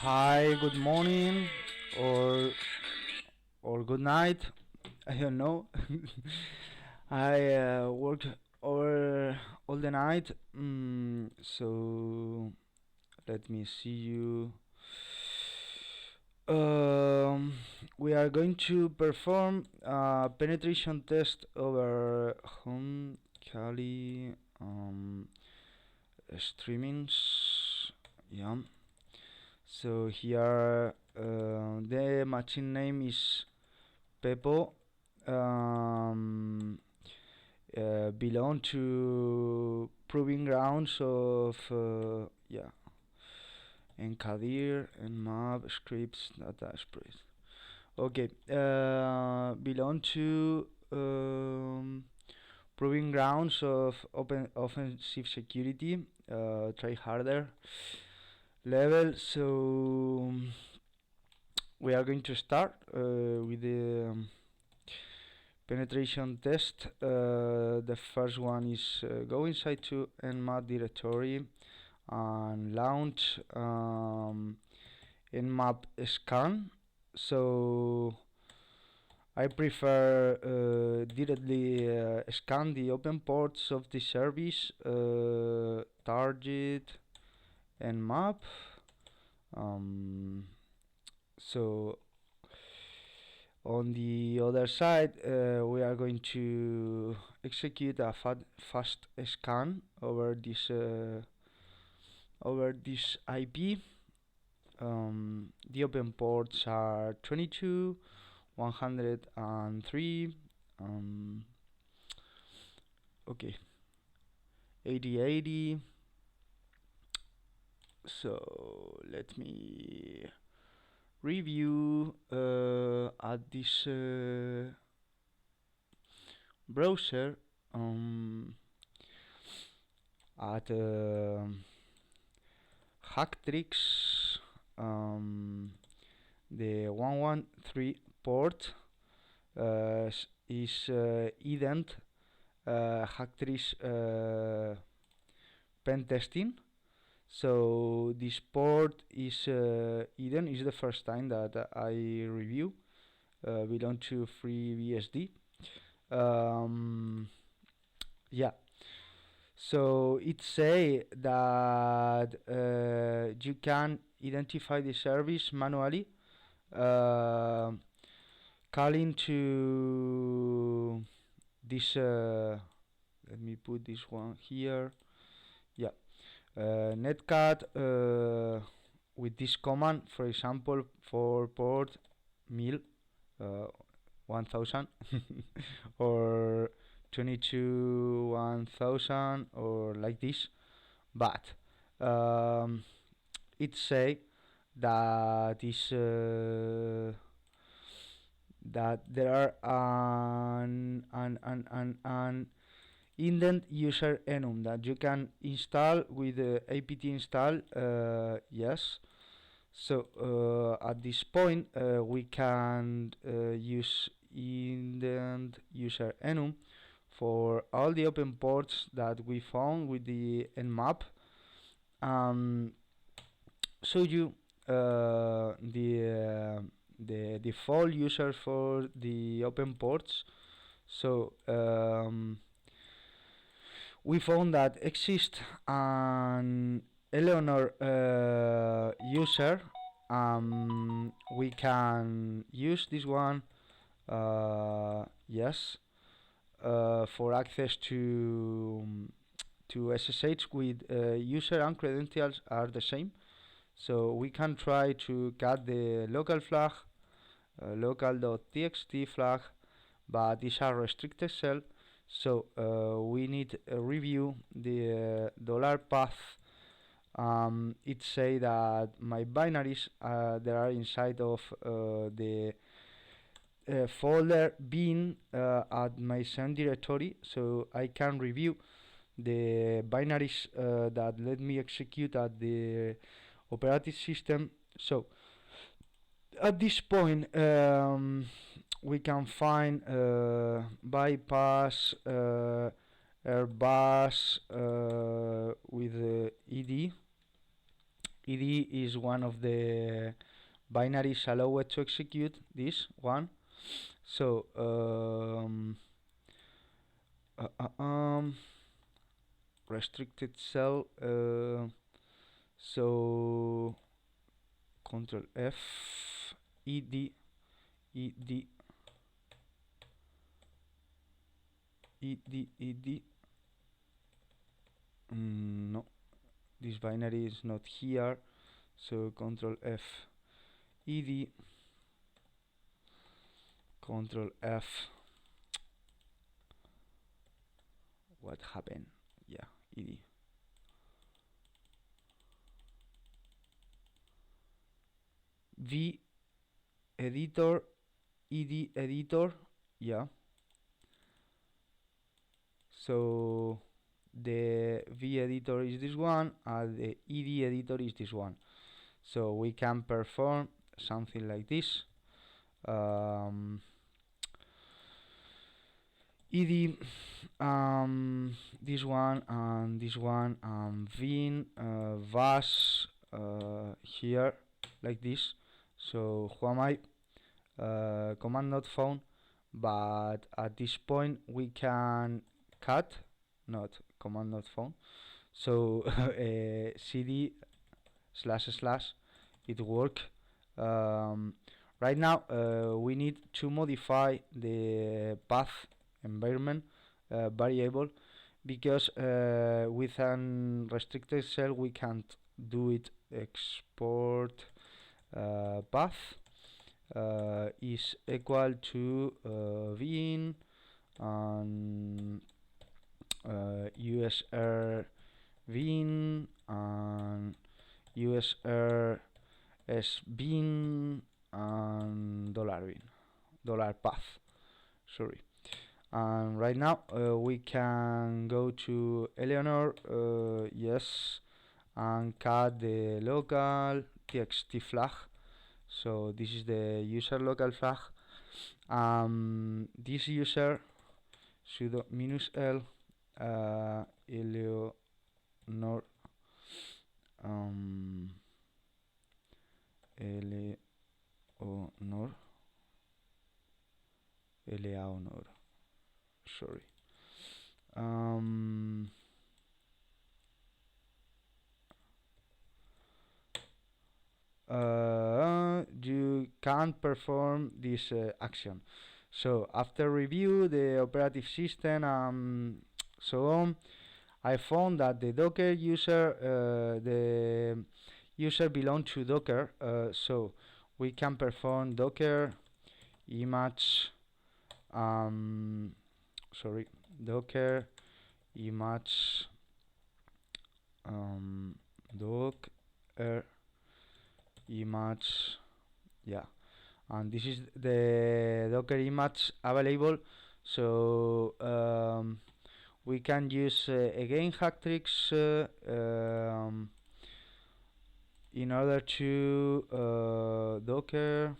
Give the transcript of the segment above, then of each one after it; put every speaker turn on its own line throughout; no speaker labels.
Hi, good morning, or or good night. I don't know. I worked over all the night, so let me see you. Um, we are going to perform a penetration test over home Kali streamings. Yeah. So here the machine name is Peppo. Um, belong to proving grounds of and Kadir and map scripts data express. Okay, belong to proving grounds of open offensive security. Try harder level. So we are going to start with the penetration test. The first one is go inside to nmap directory and launch nmap scan. So I prefer directly scan the open ports of the service, target nmap. Um, so on the other side, we are going to execute a fast scan over this IP. The open ports are 22, 103, okay, 8080. So let me review at this browser at Hacktricks, the 113 port is ident Hacktricks pen testing. So this port is Eden is the first time that I review belong to FreeBSD. Yeah, so it say that you can identify the service manually, uh, calling to this. Let me put this one here. Yeah, netcat with this command, for example, for port mil uh, 1000 or 22 1000 or like this, but it say that is that there are an indent user enum that you can install with the apt install. Yes, so at this point we can use indent user enum for all the open ports that we found with the nmap. um, show you the default user for the open ports. So we found that exists an Eleanor user. We can use this one, yes, for access to SSH with user and credentials are the same. So we can try to cut the local flag, local.txt flag, but these are restricted cell. So we need a review the $path. It say that my binaries that are inside of the folder bin at my send directory, so I can review the binaries that let me execute at the operating system. So at this point we can find bypass airbus with ed ed is one of the binaries allowed to execute this one. So uh, uh, um, restricted cell. So Control F, ed, ed, ed. No, this binary is not here. So Control F, ed, Control F. What happened? Yeah, ed. V editor, ed editor. Yeah. So the V editor is this one, and the ed editor is this one. So we can perform something like this. Ed, this one and this one, vin, vas, here, like this. So who am I? Command not found, but at this point we can cut, not command not found. So cd slash slash it work. Um, right now we need to modify the path environment variable, because with an restricted cell we can't do it. Export path is equal to vin and usr vin and usr s bin and $bin, dollar path, sorry. And right now we can go to Eleanor, yes, and cut the local txt flag. So this is the user local flag. This user sudo -l Eleanor Eleonor Eleanor, sorry. You can't perform this action. So after review the operative system, so on, I found that the Docker user, the user belong to Docker, so we can perform Docker image, sorry, Docker image, Docker image, yeah, and this is the Docker image available. So we can use again hack tricks in order to Docker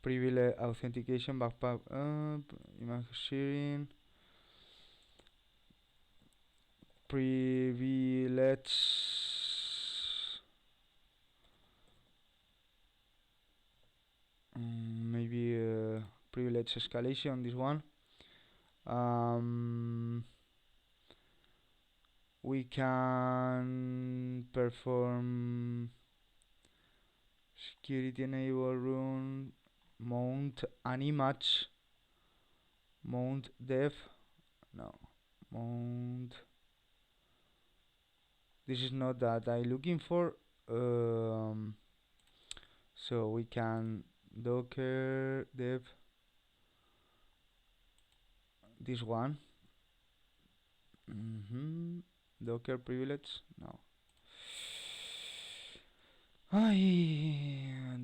privilege authentication backpack image sharing privilege maybe privilege escalation, this one. We can perform security enable run mount an image, mount dev, no, mount, this is not that I looking for. So we can docker dev this one. Docker privilege, no.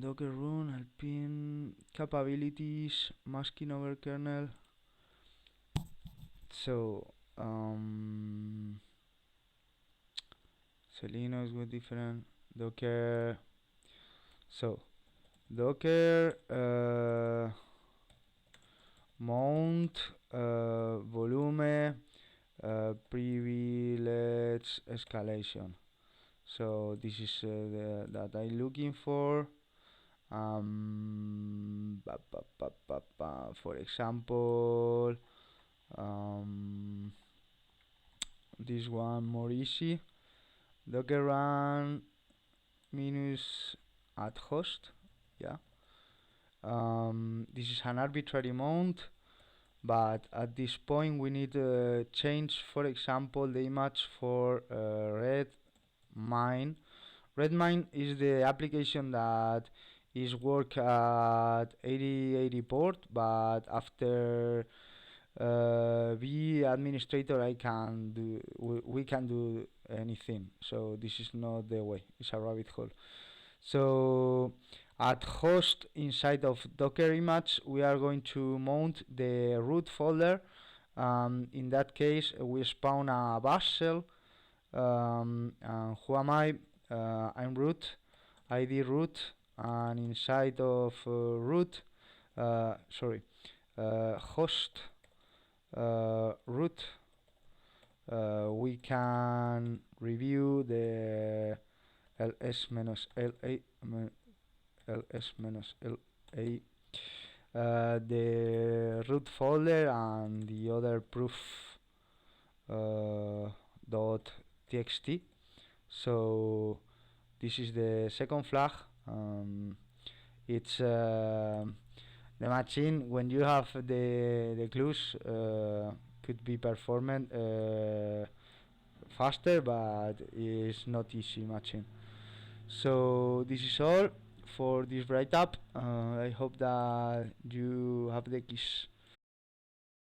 Docker run alpine capabilities masking over kernel. So Selenium is different. Docker. So Docker mount volume privilege escalation. So this is that I'm looking for. For example, um, this one more easy. Docker run minus add host. Yeah. This is an arbitrary amount, but at this point we need to change, for example, the image for Redmine. Redmine is the application that is work at 8080 port, but after be administrator, I can do we can do anything. So this is not the way. It's a rabbit hole. So at host inside of Docker image, we are going to mount the root folder. In that case, we spawn a bash shell. Who am I? I'm root, ID root, and inside of root, sorry, host root, we can review the ls minus ls minus la, the root folder and the other proof dot txt. So this is the second flag. It's the machine when you have the clues could be performed faster, but it's not easy matching. So this is all for this write-up. I hope that you have the keys.